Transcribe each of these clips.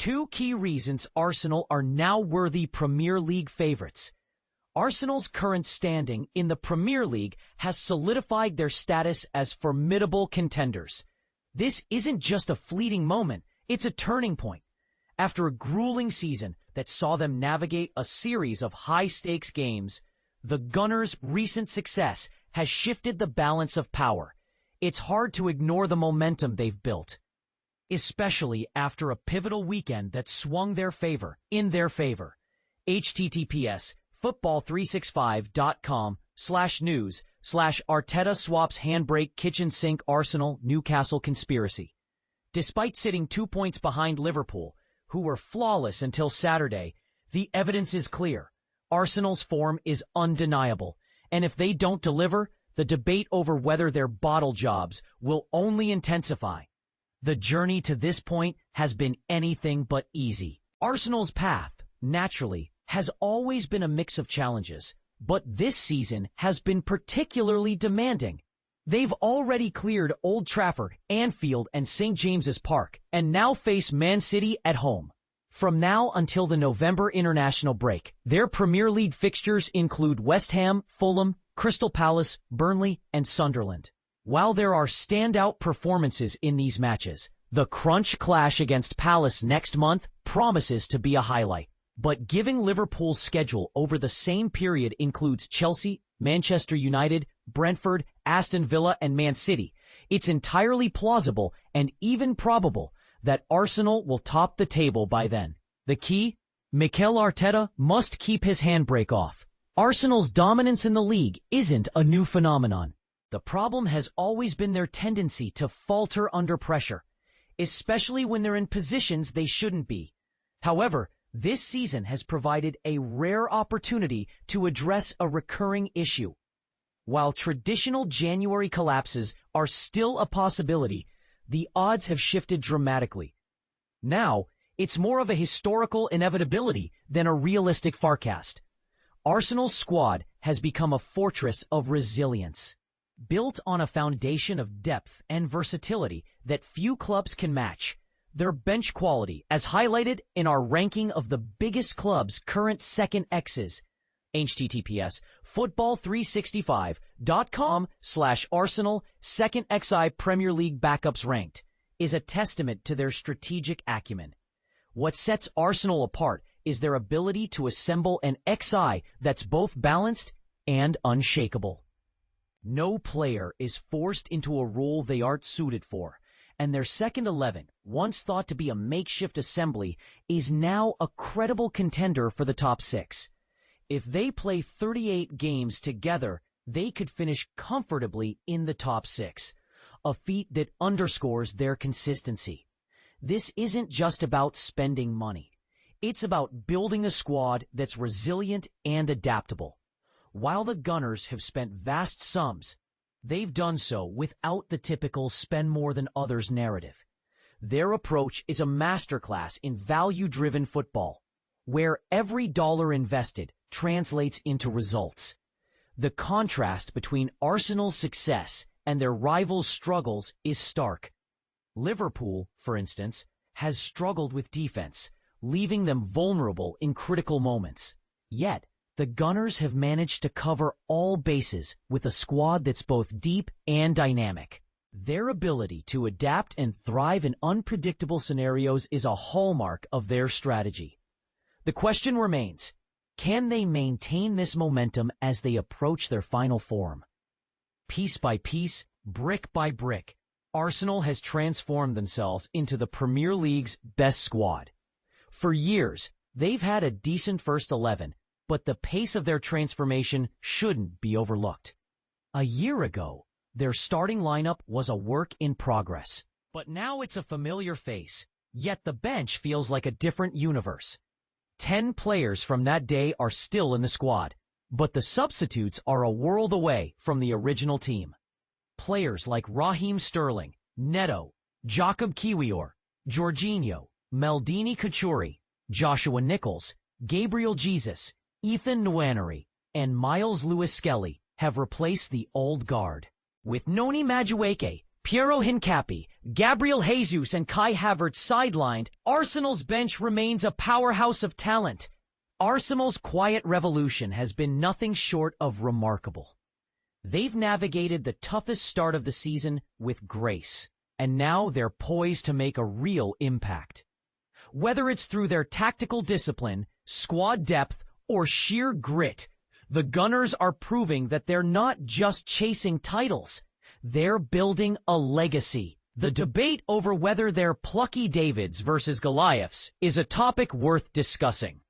Two key reasons Arsenal are now worthy Premier League favourites. Arsenal's current standing in the Premier League has solidified their status as formidable contenders. This isn't just a fleeting moment, it's a turning point. After a grueling season that saw them navigate a series of high-stakes games, the Gunners' recent success has shifted the balance of power. It's hard to ignore the momentum they've built, especially after a pivotal weekend that swung in their favor. https football365.com/news/Arteta swaps handbrake kitchen sink Arsenal Newcastle conspiracy. Despite sitting 2 points behind Liverpool, who were flawless until Saturday, the evidence is clear. Arsenal's form is undeniable, and if they don't deliver, the debate over whether they're bottle jobs will only intensify. The journey to this point has been anything but easy. Arsenal's path, naturally, has always been a mix of challenges, but this season has been particularly demanding. They've already cleared Old Trafford, Anfield, and St. James's Park, and now face Man City at home. From now until the November international break, their Premier League fixtures include West Ham, Fulham, Crystal Palace, Burnley, and Sunderland. While there are standout performances in these matches, the crunch clash against Palace next month promises to be a highlight. But given Liverpool's schedule over the same period includes Chelsea, Manchester United, Brentford, Aston Villa, and Man City, it's entirely plausible and even probable that Arsenal will top the table by then. The key? Mikel Arteta must keep his handbrake off. Arsenal's dominance in the league isn't a new phenomenon. The problem has always been their tendency to falter under pressure, especially when they're in positions they shouldn't be. However, this season has provided a rare opportunity to address a recurring issue. While traditional January collapses are still a possibility, the odds have shifted dramatically. Now, it's more of a historical inevitability than a realistic forecast. Arsenal's squad has become a fortress of resilience, built on a foundation of depth and versatility that few clubs can match. Their bench quality, as highlighted in our ranking of the biggest clubs' current second X's, https football365.com/Arsenal second XI Premier League backups ranked, is a testament to their strategic acumen. What sets Arsenal apart is their ability to assemble an XI that's both balanced and unshakable. No player is forced into a role they aren't suited for, and their second 11, once thought to be a makeshift assembly, is now a credible contender for the top 6. If they play 38 games together, they could finish comfortably in the top 6, a feat that underscores their consistency. This isn't just about spending money. It's about building a squad that's resilient and adaptable. While the Gunners have spent vast sums, they've done so without the typical spend more than others narrative. Their approach is a masterclass in value-driven football, where every dollar invested translates into results. The contrast between Arsenal's success and their rivals' struggles is stark. Liverpool, for instance, has struggled with defense, leaving them vulnerable in critical moments. Yet, the Gunners have managed to cover all bases with a squad that's both deep and dynamic. Their ability to adapt and thrive in unpredictable scenarios is a hallmark of their strategy. The question remains, can they maintain this momentum as they approach their final form? Piece by piece, brick by brick, Arsenal has transformed themselves into the Premier League's best squad. For years, they've had a decent first 11, but the pace of their transformation shouldn't be overlooked. A year ago, their starting lineup was a work in progress. But now it's a familiar face, yet the bench feels like a different universe. 10 players from that day are still in the squad, but the substitutes are a world away from the original team. Players like Raheem Sterling, Neto, Jacob Kiwior, Jorginho, Maldini Kachuri, Joshua Nichols, Gabriel Jesus, Ethan Nwaneri, and Miles Lewis-Skelly have replaced the old guard. With Noni Madueke, Piero Hincapié, Gabriel Jesus, and Kai Havertz sidelined, Arsenal's bench remains a powerhouse of talent. Arsenal's quiet revolution has been nothing short of remarkable. They've navigated the toughest start of the season with grace, and now they're poised to make a real impact. Whether it's through their tactical discipline, squad depth, or sheer grit, the Gunners are proving that they're not just chasing titles. They're building a legacy. The debate over whether they're plucky Davids versus Goliaths is a topic worth discussing.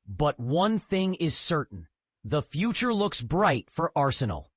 But one thing is certain. The future looks bright for Arsenal.